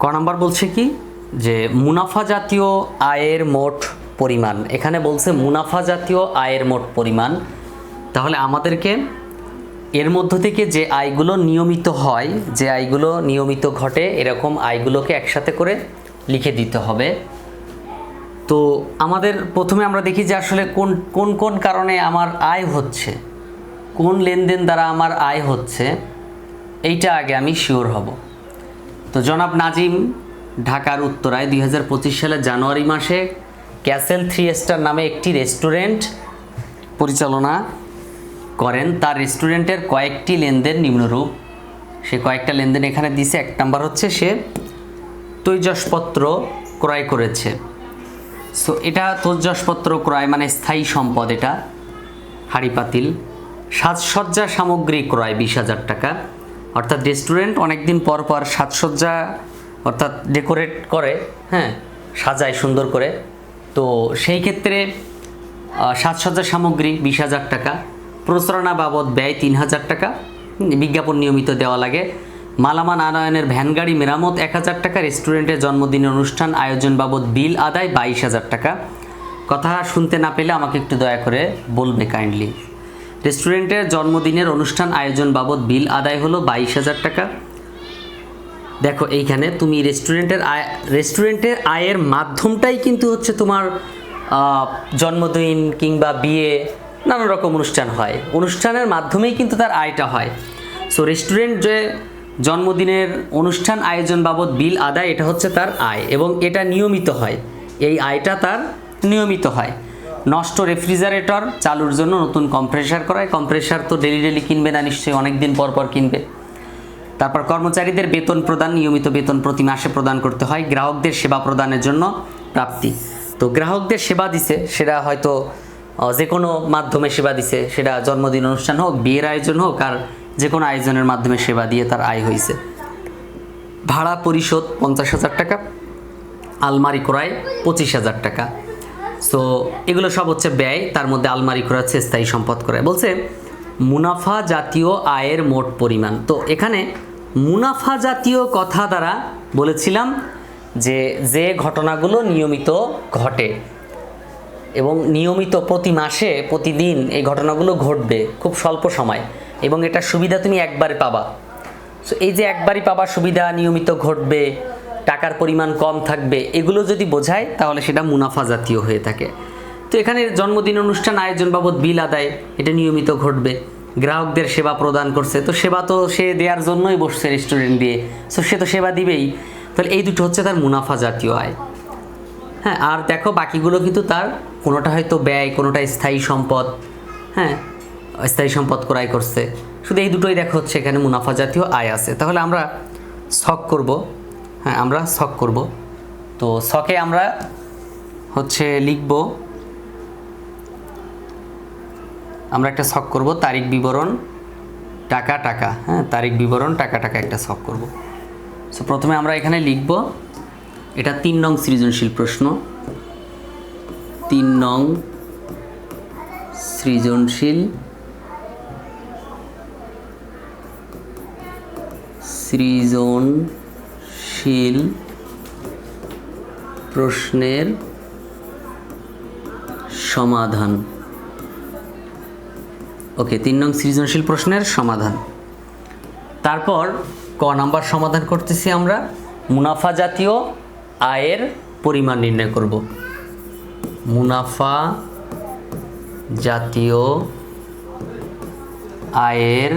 ক নাম্বার বলছে কি যে মুনাফা জাতীয় আয়ের মোট পরিমাণ, এখানে বলছে মুনাফা জাতীয় আয়ের মোট পরিমাণ। তাহলে আমাদেরকে এর মধ্য থেকে যে আয়গুলো নিয়মিত হয়, যে আয়গুলো নিয়মিত ঘটে, এরকম আয়গুলোকে একসাথে করে লিখে দিতে হবে। তো আমাদের প্রথমে আমরা দেখি যে আসলে কোন কোন কোন কারণে আমার আয় হচ্ছে, কোন লেনদেন দ্বারা আমার আয় হচ্ছে, এইটা আগে আমি শিওর হব। তো জনাব নাজিম ঢাকার উত্তরায় 2025 সালের জানুয়ারি মাসে ক্যাসেল 3 স্টার নামে একটি রেস্টুরেন্ট পরিচালনা করেন। তার রেস্টুরেন্টের কয়েকটি লেনদেন নিম্নরূপ। সে কয়েকটা লেনদেন এখানে দিছে। 1 নাম্বার হচ্ছে সে তৈজসপত্র ক্রয় করেছে। সো এটা তৈজসপত্র ক্রয় মানে স্থায়ী সম্পদ, এটা হাঁড়ি পাতিল। সাজসজ্জা সামগ্রী ক্রয় 20,000 টাকা, অর্থাৎ রেস্টুরেন্ট অনেকদিন পর পর সাজসজ্জা অর্থাৎ ডেকোরেট করে, হ্যাঁ, সাজায় সুন্দর করে। তো সেই ক্ষেত্রে সাজসজ্জা সামগ্রী 20,000 টাকা। প্রচারণা বাবদ ব্যয় 3,000 টাকা, বিজ্ঞাপন নিয়মিত দেওয়া লাগে। মালামাল আনয়নের ভ্যান গাড়ি মেরামত 1,000 টাকা। রেস্টুরেন্টের জন্মদিনের অনুষ্ঠান আয়োজন বাবদ বিল আদায় 22,000 টাকা। কথা শুনতে না পেলে আমাকে একটু দয়া করে বলবে কাইন্ডলি। রেস্টুরেন্টের জন্মদিনের অনুষ্ঠান আয়োজন বাবদ বিল আদায় হলো 22,000 টাকা। দেখো এইখানে তুমি রেস্টুরেন্টের আয়ের মাধ্যমটাই কিন্তু হচ্ছে তোমার জন্মদিন কিংবা বিয়ে, নানা রকম অনুষ্ঠান হয়, অনুষ্ঠানের মাধ্যমেই কিন্তু তার আয়টা হয়। সো রেস্টুরেন্ট যে জন্মদিনের অনুষ্ঠান আয়োজন বাবদ বিল আদায়, এটা হচ্ছে তার আয় এবং এটা নিয়মিত হয়, এই আয়টা তার নিয়মিত হয়। নষ্ট রেফ্রিজারেটর চালুর জন্য নতুন কম্প্রেসার করায়। কম্প্রেসার তো ডেলি ডেলি কিনবে না নিশ্চয়ই, অনেক দিন পর পর কিনবে। তারপর কর্মচারীদের বেতন প্রদান, নিয়মিত বেতন প্রতি মাসে প্রদান করতে হয়। গ্রাহকদের সেবা প্রদানের জন্য প্রাপ্তি। তো গ্রাহকদের সেবা দিছে, সেটা হয়তো যে কোনো মাধ্যমে সেবা দিছে, সেটা জন্মদিন অনুষ্ঠান হোক, বিয়ের আয়োজন হোক, আর যে কোনো আয়োজনের মাধ্যমে সেবা দিয়ে তার আয় হয়েছে। ভাড়া পরিশোধ 50,000 টাকা। আলমারি ক্রয় 25,000 টাকা। সো এগুলো সব হচ্ছে ব্যয়, তার মধ্যে আলমারি ক্রয় হচ্ছে স্থায়ী সম্পদ ক্রয়। বলছে মুনাফা জাতীয় আয়ের মোট পরিমাণ। তো এখানে মুনাফা জাতীয় কথা দ্বারা বলেছিলাম যে যে ঘটনাগুলো নিয়মিত ঘটে এবং নিয়মিত প্রতি মাসে প্রতিদিন এই ঘটনাগুলো ঘটবে খুব স্বল্প সময়, এবং এটা সুবিধা তুমি একবারে পাবা। সো এই যে একবারই পাবা সুবিধা, নিয়মিত ঘটবে, টাকার পরিমাণ কম থাকবে, এগুলো যদি বোঝায় তাহলে সেটা মুনাফা জাতীয় হয়ে থাকে। তো এখানে জন্মদিন অনুষ্ঠান আয়োজন বাবদ বিল আদায়, এটা নিয়মিত ঘটবে। গ্রাহকদের সেবা প্রদান করছে, তো সেবা তো সে দেওয়ার জন্যই বসছে রেস্টুরেন্ট দিয়ে, সো সে তো সেবা দিবেই। তাহলে এই দুটো হচ্ছে তার মুনাফা জাতীয় আয়। হ্যাঁ, আর দেখো বাকিগুলো কিন্তু তার কোনোটা হয়তো ব্যয়, কোনোটা স্থায়ী সম্পদ, হ্যাঁ, স্থায়ী সম্পদ ক্রয় করছে। শুধু এই দুটোই দেখো হচ্ছে এখানে মুনাফা জাতীয় আয় আছে। তাহলে আমরা ছক করব, হ্যাঁ আমরা ছক করব। তো ছকে আমরা হচ্ছে লিখব, আমরা একটা ছক করব তারিখ বিবরণ টাকা টাকা, হ্যাঁ তারিখ বিবরণ টাকা টাকা একটা ছক করব। সো প্রথমে আমরা এখানে লিখব, এটা 3 নং সৃজনশীল প্রশ্ন, 3 নং সৃজনশীল প্রশ্নের সমাধান। ওকে, 3 নং সৃজনশীল প্রশ্নের সমাধান। তারপর ক নাম্বার সমাধান করতেছি আমরা, মুনাফা জাতীয় আয়ের পরিমাণ নির্ণয় করব। মুনাফা জাতীয় আয়ের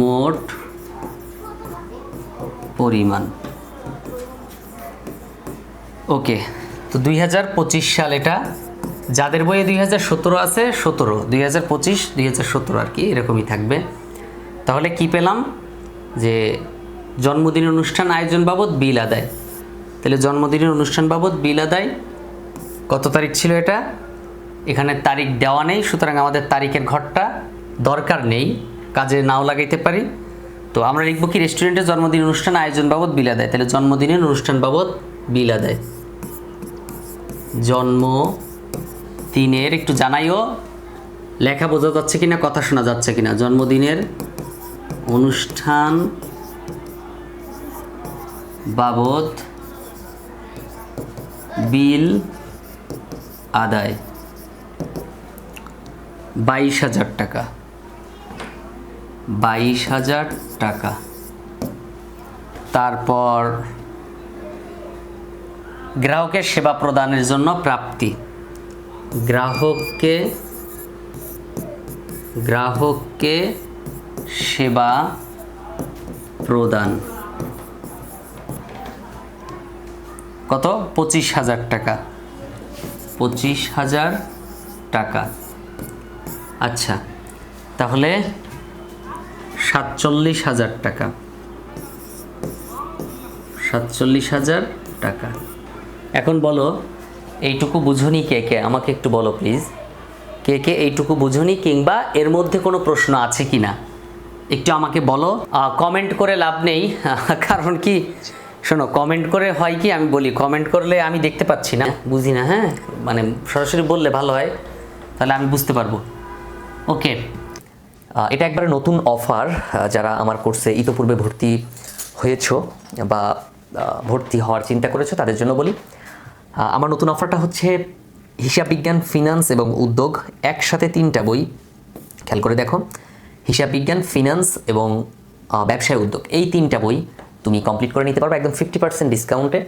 মোট পরিমাণ। ওকে, তো 2025 সাল, এটা যাদের বইয়ে 2017 আছে 17, 2025 2017 আর কি এরকমই থাকবে। তাহলে কি পেলাম যে জন্মদিন অনুষ্ঠান আয়োজন বাবদ বিল আদায়। তাহলে জন্মদিনের অনুষ্ঠান বাবদ বিল আদায় কত তারিখ ছিল, এটা এখানে তারিখ দেওয়া নেই, সুতরাং আমাদের তারিখের ঘরটা দরকার নেই, কাজে নাও লাগাইতে পারি। তো আমরা লিখব কি, রেস্টুরেন্টের জন্মদিন অনুষ্ঠান আয়োজন বাবদ বিল আদায়। তাহলে জন্মদিনের অনুষ্ঠান বাবদ বিল আদায়। জন্মদিনের একটু জানাইও লেখা বোঝা যাচ্ছে কিনা, কথা শোনা যাচ্ছে কিনা। জন্মদিনের অনুষ্ঠান বাবদ বিল আদায় 22,000 টাকা। 22,000 টাকা। তারপর গ্রাহকের সেবা প্রদানের জন্য প্রাপ্তি, গ্রাহককে সেবা প্রদান কত? 25,000 টাকা। 25,000 টাকা। আচ্ছা, তাহলে 47,000 টাকা। 47,000 টাকা। এখন বলো এইটুকু বুঝুনি কে কে? আমাকে একটু বলো প্লিজ, কে কে এইটুকু বুঝুনি কিংবা এর মধ্যে কোনো প্রশ্ন আছে কি না একটু আমাকে বলো। কমেন্ট করে লাভ নেই, কারণ কি শোনো, কমেন্ট করে হয় কি, আমি বলি কমেন্ট করলে আমি দেখতে পাচ্ছি না, বুঝি না। হ্যাঁ, মানে সরাসরি বললে ভালো হয়, তাহলে আমি বুঝতে পারবো। ওকে, এটা একবারে নতুন অফার। যারা আমার কোর্সে ইতোপূর্বে ভর্তি হয়েছো বা ভর্তি হওয়ার চিন্তা করেছো তাদের জন্য বলি, আমার নতুন অফারটা হচ্ছে হিসাব বিজ্ঞান, ফিনান্স এবং উদ্যোগ, একসাথে 3টা বই। খেয়াল করে দেখো, হিসাব বিজ্ঞান, ফিনান্স এবং ব্যবসায় উদ্যোগ, এই 3টা বই তুমি কমপ্লিট করে নিতে পারবে একদম 50% ডিসকাউন্টে।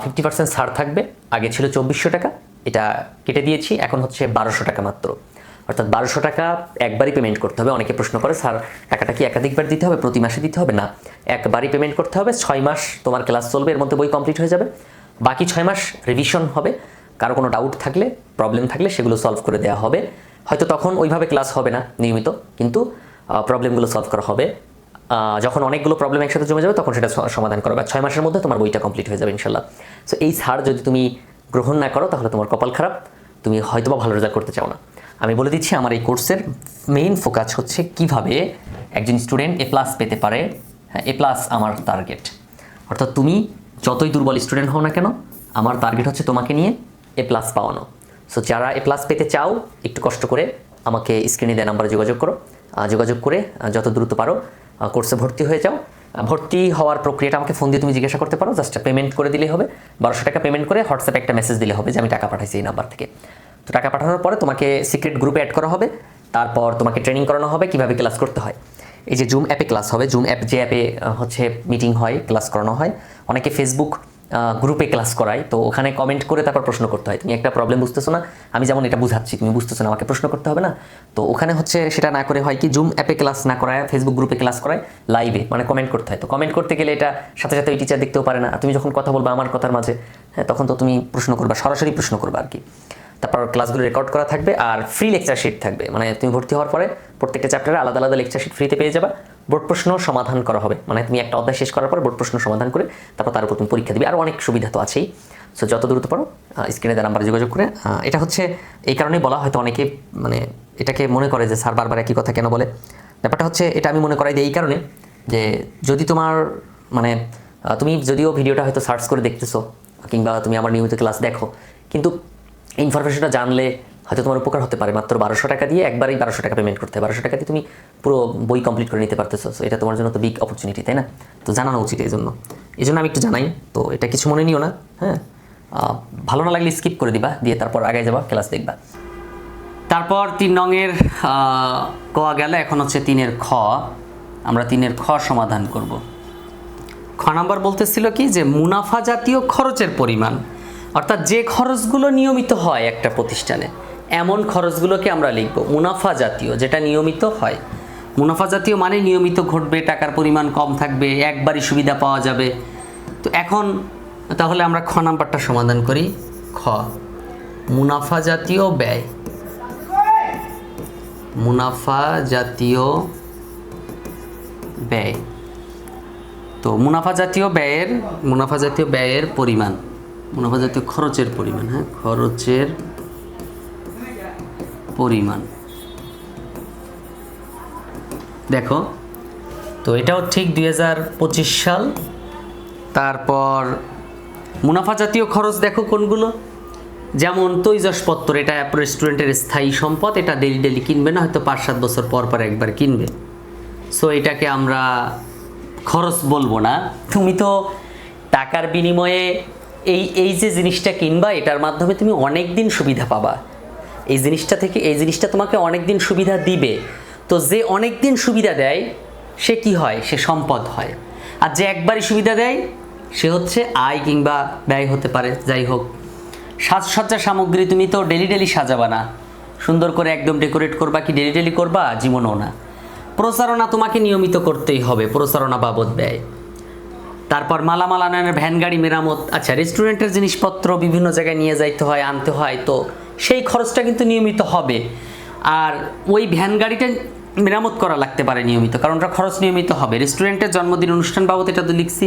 50% ছাড় থাকবে। আগে ছিল 2400 টাকা, এটা কেটে দিয়েছি, এখন হচ্ছে 1200 টাকা মাত্র। অর্থাৎ 1200 টাকা একবারই পেমেন্ট করতে হবে। অনেকে প্রশ্ন করে, স্যার টাকাটা কি একাধিকবার দিতে হবে, প্রতি মাসে দিতে হবে? না, একবারই পেমেন্ট করতে হবে। 6 মাস তোমার ক্লাস চলবে, এর মধ্যে বই কমপ্লিট হয়ে যাবে। বাকি 6 মাস রিভিশন হবে। কারো কোনো ডাউট থাকলে, প্রবলেম থাকলে সেগুলো সলভ করে দেওয়া হবে। হয়তো তখন ওইভাবে ক্লাস হবে না নিয়মিত, কিন্তু প্রবলেমগুলো সলভ করা হবে। যখন অনেকগুলো প্রবলেম একসাথে জমে যাবে তখন সেটা সমাধান করা হবে। 6 মাসের মধ্যে তোমার বইটা কমপ্লিট হয়ে যাবে ইনশাল্লাহ। সো এই ছাড় যদি তুমি গ্রহণ না করো তাহলে তোমার কপাল খারাপ, তুমি হয়তোবা ভালো রেজাল্ট করতে চাও না। আমি বলে দিচ্ছি, আমার এই কোর্সের মেইন ফোকাস হচ্ছে কিভাবে একজন স্টুডেন্ট A+ পেতে পারে। হ্যাঁ, A+ আমার টার্গেট। অর্থাৎ তুমি যতই দুর্বল স্টুডেন্ট হও না কেন, আমার টার্গেট হচ্ছে তোমাকে নিয়ে A+ পাওয়ানো। সো যারা A+ পেতে চাও, একটু কষ্ট করে আমাকে স্ক্রিনে দেওয়া নাম্বারে যোগাযোগ করো। যোগাযোগ করে যত দ্রুত পারো কোর্সে ভর্তি হয়ে যাও। ভর্তি হওয়ার প্রক্রিয়াটা আমাকে ফোন দিয়ে তুমি জিজ্ঞাসা করতে পারো। জাস্ট পেমেন্ট করে দিলেই হবে। 1200 টাকা পেমেন্ট করে হোয়াটসঅ্যাপে একটা মেসেজ দিলে হবে যে আমি টাকা পাঠাইছি এই নাম্বার থেকে। তো টাকা পাঠানোর পরে তোমাকে সিক্রেট গ্রুপে অ্যাড করা হবে। তারপর তোমাকে ট্রেনিং করানো হবে কীভাবে ক্লাস করতে হয়। এই যে জুম অ্যাপে ক্লাস হবে, জুম অ্যাপ যে অ্যাপে হচ্ছে মিটিং হয়, ক্লাস করানো হয়। অনেকে ফেসবুক গ্রুপে ক্লাস করায়, তো ওখানে কমেন্ট করে তারপর প্রশ্ন করতে হয়। তুমি একটা প্রবলেম বুঝতেছো না, আমি যেমন এটা বুঝাচ্ছি, তুমি বুঝতেছো না, আমাকে প্রশ্ন করতে হবে না। তো ওখানে হচ্ছে সেটা না করে হয় কি, জুম অ্যাপে ক্লাস না করায় ফেসবুক গ্রুপে ক্লাস করায়, লাইভে মানে কমেন্ট করতে হয়। তো কমেন্ট করতে গেলে এটা সাথে সাথে ওই টিচার দেখতেও পারে না। তুমি যখন কথা বলবা আমার কথার মাঝে, হ্যাঁ, তখন তো তুমি প্রশ্ন করবা, সরাসরি প্রশ্ন করবা আর কি। তারপর ক্লাসগুলো রেকর্ড করা থাকবে আর ফ্রি লেকচার শিট থাকবে। মানে তুমি ভর্তি হওয়ার পরে প্রত্যেকটা চ্যাপ্টারে আলাদা আলাদা লেকচার শিট ফ্রিতে পেয়ে যাবা। বোর্ড প্রশ্ন সমাধান করা হবে, মানে তুমি একটা অধ্যায় শেষ করার পর বোর্ড প্রশ্ন সমাধান করে তারপর তার উপর তুমি পরীক্ষা দিবে। আর অনেক সুবিধা তো আছেই। সো যত দ্রুত পারো স্ক্রিনে দেওয়া নাম্বারে যোগাযোগ করে। এটা হচ্ছে এই কারণেই বলা, হয়তো অনেকে মানে এটাকে মনে করে যে স্যার বারবার একই কথা কেন বলে। ব্যাপারটা হচ্ছে এটা আমি মনে করাই দিই এই কারণে যে যদি তোমার মানে তুমি যদিও ভিডিওটা হয়তো সার্চ করে দেখতেছো কিংবা তুমি আমার নিয়মিত ক্লাস দেখো, কিন্তু ইনফরমেশনটা জানলে হয়তো তোমার উপকার হতে পারে। মাত্র 1200 টাকা দিয়ে একবারই 1200 টাকা পেমেন্ট করতে হয়। 1200 টাকা দিয়ে তুমি পুরো বই কমপ্লিট করে নিতে পারতেছো। সো এটা তোমার জন্য তো বিগ অপরচুনিটি, তাই না? তো জানানো উচিত। এই জন্য আমি একটু জানাই। তো এটা কিছু মনে নিও না, হ্যাঁ। ভালো না লাগলে স্কিপ করে দিবা, দিয়ে তারপর আগে যাবা, ক্লাস দেখবা। তারপর 3 নংয়ের ক গেল, এখন হচ্ছে 3-এর খ। আমরা 3-এর খ সমাধান করব। খ নাম্বার বলতেছিল কি, যে মুনাফা জাতীয় খরচের পরিমাণ, অর্থাৎ যে খরচগুলো নিয়মিত হয় একটা প্রতিষ্ঠানে, এমন খরচগুলোকে আমরা লিখব মুনাফা জাতীয়, যেটা নিয়মিত হয়। মুনাফা জাতীয় মানে নিয়মিত ঘটবে, টাকার পরিমাণ কম থাকবে, একবারই সুবিধা পাওয়া যাবে। তো এখন তাহলে আমরা খ নাম্বারটা সমাধান করি। খ, মুনাফা জাতীয় ব্যয়। মুনাফা জাতীয় ব্যয়। তো মুনাফা জাতীয় ব্যয়ের পরিমাণ, মুনাফা জাতীয় খরচের পরিমাণ, হ্যাঁ, খরচের পরিমাণ। দেখো, তো এটাও ঠিক 2025 সাল। তারপর মুনাফা জাতীয় খরচ দেখো কোনগুলো, যেমন তৈজসপত্র, এটা রেস্টুরেন্টের স্থায়ী সম্পদ, এটা ডেলি কিনবে না, হয়তো 5-7 বছর পর একবার কিনবে। সো এটাকে আমরা খরচ বলবো না। তুমি তো টাকার বিনিময়ে এই যে জিনিসটা কিনবা, এটার মাধ্যমে তুমি অনেক দিন সুবিধা পাবা। এই জিনিসটা তোমাকে অনেক দিন সুবিধা দিবে। তো যে অনেক দিন সুবিধা দেয় সে কি হয়? সে সম্পদ হয়। আর যে একবারই সুবিধা দেয় সে হচ্ছে আয় কিংবা ব্যয় হতে পারে। যাই হোক, সাজসজ্জা সামগ্রী তুমি তো ডেলি সাজাবা না, সুন্দর করে একদম ডেকোরেট করবা কি ডেলি করবা? জীবনও না। প্রচারণা তোমাকে নিয়মিত করতেই হবে, প্রচারণা বাবদ ব্যয়। তারপর মালামাল আনয়নের ভ্যান গাড়ি মেরামত। আচ্ছা, রেস্টুরেন্টের জিনিসপত্র বিভিন্ন জায়গায় নিয়ে যাইতে হয়, আনতে হয়, তো সেই খরচটা কিন্তু নিয়মিত হবে। আর ওই ভ্যান গাড়িটা মেরামত করা লাগতে পারে নিয়মিত, কারণ ওটা খরচ নিয়মিত হবে। রেস্টুরেন্টের জন্মদিন অনুষ্ঠান বাবদ এটা তো লিখছি।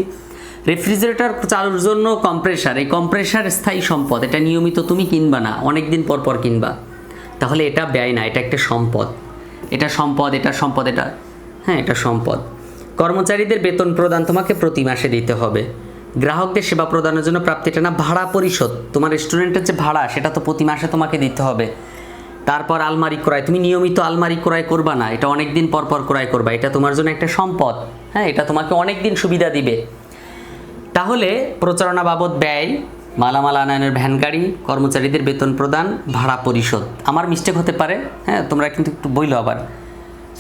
রেফ্রিজারেটর চালুর জন্য কম্প্রেসার, এই কম্প্রেসার স্থায়ী সম্পদ, এটা নিয়মিত তুমি কিনবা না, অনেক দিন পর কিনবা। তাহলে এটা ব্যয় না, এটা একটা সম্পদ। এটা সম্পদ, এটা সম্পদ, এটা এটা সম্পদ। কর্মচারীদের বেতন প্রদান তোমাকে প্রতি মাসে দিতে হবে। গ্রাহকদের সেবা প্রদানের জন্য প্রাপ্তিটা না ভাড়া পরিশোধ, তোমার রেস্টুরেন্টের যে ভাড়া সেটা তো প্রতি মাসে তোমাকে দিতে হবে। তারপর আলমারি ক্রয়, তুমি নিয়মিত আলমারি ক্রয় করবা না, এটা অনেক দিন পর ক্রয় করবা, এটা তোমার জন্য একটা সম্পদ। এটা তোমাকে অনেক দিন সুবিধা দিবে। তাহলে প্রচারণা বাবদ ব্যয়, মালামাল আনয়নের ভ্যান গাড়ি, কর্মচারীদের বেতন প্রদান, ভাড়া পরিশোধ। আমার মিস্টেক হতে পারে, তোমরা কিন্তু একটু বইলো আবার।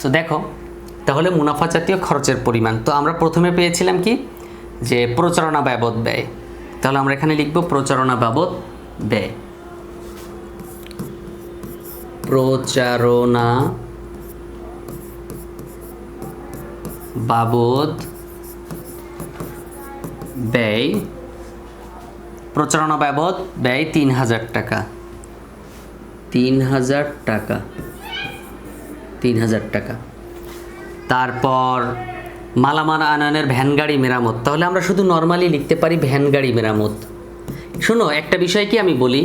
সো দেখো, তাহলে মুনাফা জাতীয় খরচের পরিমাণ তো আমরা প্রথমে পেয়েছিলাম কি, যে প্রচারণা বাবদ ব্যয়। তাহলে আমরা এখানে লিখব প্রচারণা বাবদ ব্যয়। প্রচারণা বাবদ ব্যয়, প্রচারণা বাবদ ব্যয় ৩,০০০ টাকা। ৩,০০০ টাকা, ৩,০০০ টাকা। তারপর মালামাল আনয়নের ভ্যান গাড়ি মেরামত, তাহলে আমরা শুধু নর্মালি লিখতে পারি ভ্যান গাড়ি মেরামত। শোনো, একটা বিষয় কি আমি বলি,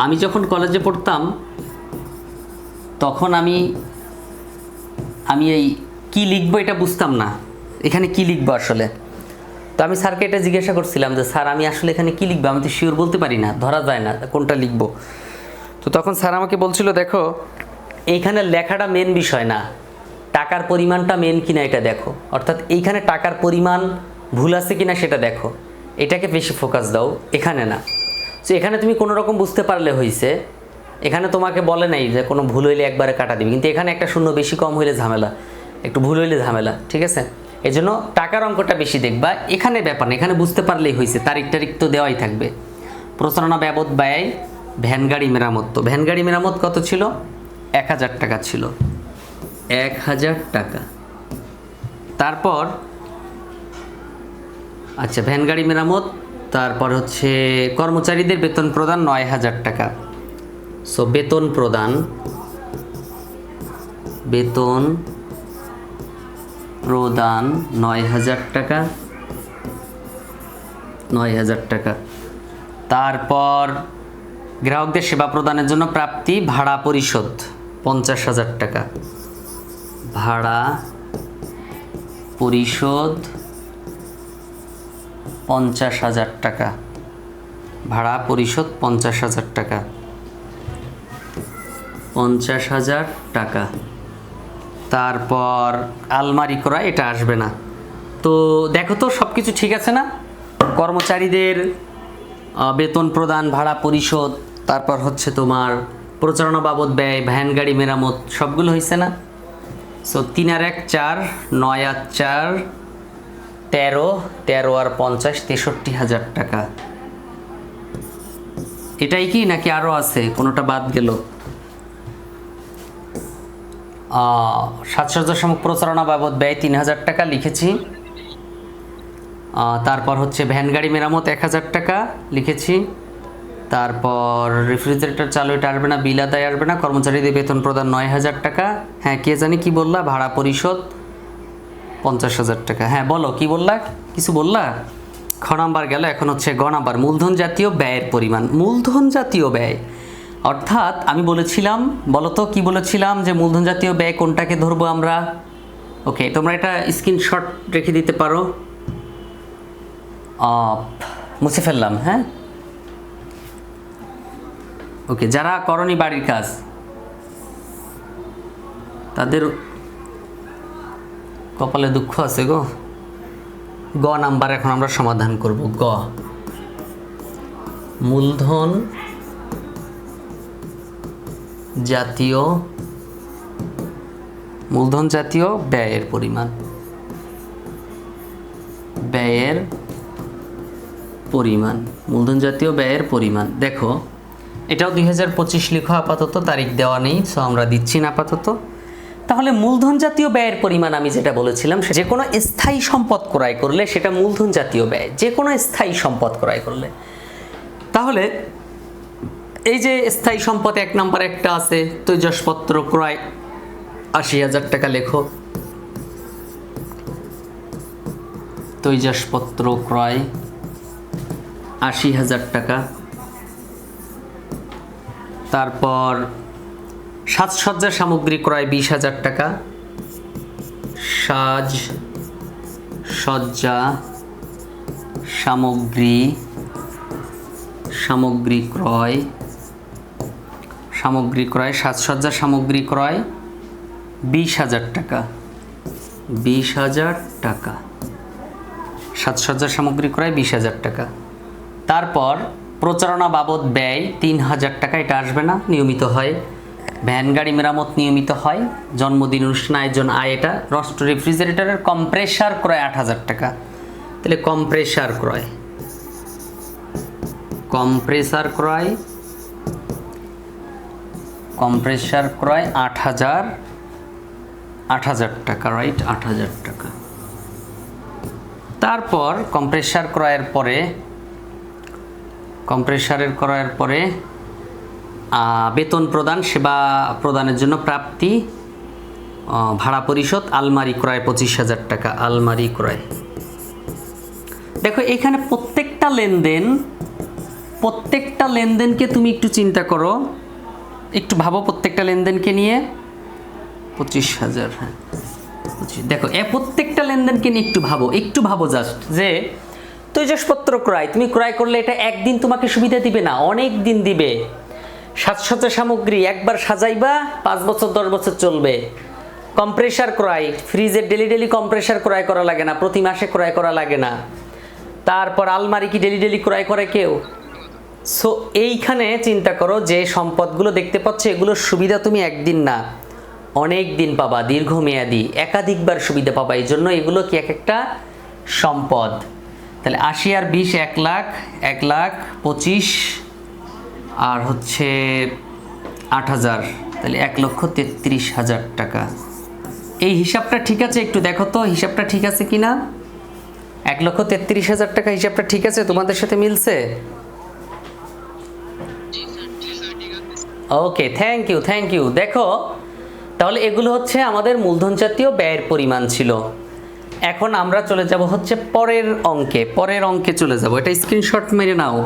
আমি যখন কলেজে পড়তাম তখন আমি এই কি লিখবো এটা বুঝতাম না, এখানে কি লিখবো আসলে। তো আমি স্যারকে এটা জিজ্ঞাসা করছিলাম যে স্যার আমি আসলে এখানে কি লিখবো, আমি তো শিওর বলতে পারি না, ধরা যায় না কোনটা লিখবো। তো তখন স্যার আমাকে বলছিল, দেখো এইখানে লেখাটা মেন বিষয় না, টাকার পরিমাণটা মেন কিনা এটা দেখো। অর্থাৎ এইখানে টাকার পরিমাণ ভুল আছে কিনা সেটা দেখো, এটাকে বেশি ফোকাস দাও, এখানে না। তো এখানে তুমি কোনো রকম বুঝতে পারলে হয়েছে, এখানে তোমাকে বলে নাই যে কোনো ভুল হইলে একবারে কাটা দিবে, কিন্তু এখানে একটা শূন্য বেশি কম হইলে ঝামেলা, একটু ভুল হইলে ঝামেলা, ঠিক আছে? এই জন্য টাকার অঙ্কটা বেশি দেখবা, এখানে ব্যাপার না, এখানে বুঝতে পারলেই হয়েছে, তারিখ তো দেওয়াই থাকবে। প্রচারণা বাবদ ব্যয় ভ্যান গাড়ি মেরামত, তো ভ্যান গাড়ি মেরামত কত ছিল? ১,০০০ টাকা ছিল, ১,০০০ টাকা। তারপর আচ্ছা, ভ্যান গাড়ি মেরামত, তারপর হচ্ছে কর্মচারীদের বেতন প্রদান ৯,০০০ টাকা। সো বেতন প্রদান ৯,০০০ টাকা, ৯,০০০ টাকা। তারপর গ্রাহকদের সেবা প্রদানের জন্য প্রাপ্তি ভাড়া পরিশোধ ৫০,০০০ টাকা, ভাড়া পরিশোধ ৫০,০০০ টাকা, ভাড়া পরিশোধ ৫০,০০০ টাকা, ৫০,০০০ টাকা। তারপর আলমারি ক্রয়, এটা আসবে না। তো দেখো তো সব কিছু ঠিক আছে না? কর্মচারীদের বেতন প্রদান, ভাড়া পরিশোধ, তারপর হচ্ছে তোমার প্রচারণা বাবদ ব্যয়, ভ্যান গাড়ি মেরামত, সবগুলো হয়েছে না? সো ৩ আর ১ ৪, ৯ আর ৪ ১৩, ১৩ আর ৫০ ৬৩,০০০ টাকা। এটাই কি নাকি আরও আছে, কোনোটা বাদ গেল? সাজসজ্জা সামগ্রী প্রচারণা বাবদ ব্যয় ৩,০০০ টাকা লিখেছি। তারপর হচ্ছে ভ্যান গাড়ি মেরামত ১,০০০ টাকা লিখেছি। তারপর রেফ্রিজারেটর চালু, এটা আসবে না, বিল আদায় আসবে না। কর্মচারীদের বেতন প্রদান ৯,০০০ টাকা। কে জানি কি বললা? ভাড়া পরিশোধ ৫০,০০০ টাকা। বলো কি বললা, কিছু বললা? খ নাম্বার গেল, এখন হচ্ছে গ নাম্বার, মূলধন জাতীয় ব্যয়ের পরিমাণ। মূলধন জাতীয় ব্যয় অর্থাৎ আমি বলেছিলাম, বলো তো কি বলেছিলাম, যে মূলধন জাতীয় ব্যয় কোনটাকে ধরবো আমরা? ওকে, তোমরা এটা স্ক্রিনশট রেখে দিতে পারো। মুছে ফেললাম। ওকে, যারা করনি বাড়ির কাজ তাদের কপালে দুঃখ আছে গো। গ নাম্বার এখন আমরা সমাধান করব। গ, মূলধন জাতীয় ব্যয়ের পরিমাণ। মূলধন জাতীয় ব্যয়ের পরিমাণ। দেখো এটাও 2025 লিখো, আপাতত তারিখ দেওয়া নেই, সো আমরা দিচ্ছি না আপাতত। তাহলে মূলধন জাতীয় ব্যয়ের পরিমাণ আমি যেটা বলেছিলাম, যে কোনো স্থায়ী সম্পদ ক্রয় করলে সেটা মূলধন জাতীয় ব্যয়, যে কোনো স্থায়ী সম্পদ ক্রয় করলে। তাহলে এই যে স্থায়ী সম্পদ 1 নাম্বার একটা আছে, তৈজসপত্র ক্রয় 80,000 টাকা লেখো। তৈজসপত্র ক্রয় 80,000 টাকা। তারপর সাজসজ্জা সামগ্রী ক্রয় 20,000 টাকা। সাজসজ্জা সামগ্রী ক্রয় সাজসজ্জা সামগ্রী ক্রয় 20,000 টাকা। 20,000 টাকা সাজসজ্জা সামগ্রী ক্রয় 20,000 টাকা। তারপর প্রচারণা বাবদ ব্যয় 3,000 টাকা, এটা আসবে না, নিয়মিত হয়। ভ্যান গাড়ি মেরামত নিয়মিত হয়। জন্মদিন অনুষ্ঠান আয়োজন আয়, এটা রেফ্রিজারেটরের কম্প্রেসার ক্রয় 8,000 টাকা। তাহলে কম্প্রেসার ক্রয় 8,000 টাকা, রাইট, 8,000 টাকা। তারপর কম্প্রেসার ক্রয়ের পরে বেতন প্রদান, সেবা প্রদানের জন্য প্রাপ্তি, ভাড়া পরিশোধ, আলমারি ক্রয় 25,000 টাকা। আলমারি ক্রয়। দেখো এখানে প্রত্যেকটা লেনদেনকে তুমি একটু চিন্তা করো, একটু ভাবো প্রত্যেকটা লেনদেনকে নিয়ে। 25,000, হ্যাঁ 25। দেখো প্রত্যেকটা লেনদেনকে নিয়ে একটু ভাবো জাস্ট, যে তৈজসপত্র ক্রয় তুমি ক্রয় করলে এটা একদিন তোমাকে সুবিধা দিবে না, অনেক দিন দিবে। সাজসজ্জা সামগ্রী একবার সাজাইবা 5 বছর 10 বছর চলবে। কম্প্রেসার ক্রয়, ফ্রিজের ডেলি কম্প্রেসার ক্রয় করা লাগে না, প্রতি মাসে ক্রয় করা লাগে না। তারপর আলমারি কি ডেলি ক্রয় করে কেউ? সো এইখানে চিন্তা করো, যে সম্পদগুলো দেখতে পাচ্ছ এগুলোর সুবিধা তুমি একদিন না অনেক দিন পাবা, দীর্ঘমেয়াদী একাধিকবার সুবিধা পাবা। এই জন্য এগুলো কি এক একটা সম্পদ। তাহলে 80 আর 20 1,25 আর হচ্ছে 8,000, তাহলে 1,33,000 টাকা। এই হিসাবটা ঠিক আছে? একটু দেখো তো হিসাবটা ঠিক আছে কিনা। 1,33,000 টাকা হিসাবটা ঠিক আছে? তোমাদের সাথে মিলছে? ওকে, থ্যাংক ইউ। দেখো তাহলে এগুলো হচ্ছে আমাদের মূলধন জাতীয় ব্যয়ের পরিমাণ ছিল। এখন আমরা চলে যাব হচ্ছে পরের অঙ্কে চলে যাব। এটা স্ক্রিনশট মেরে নাও।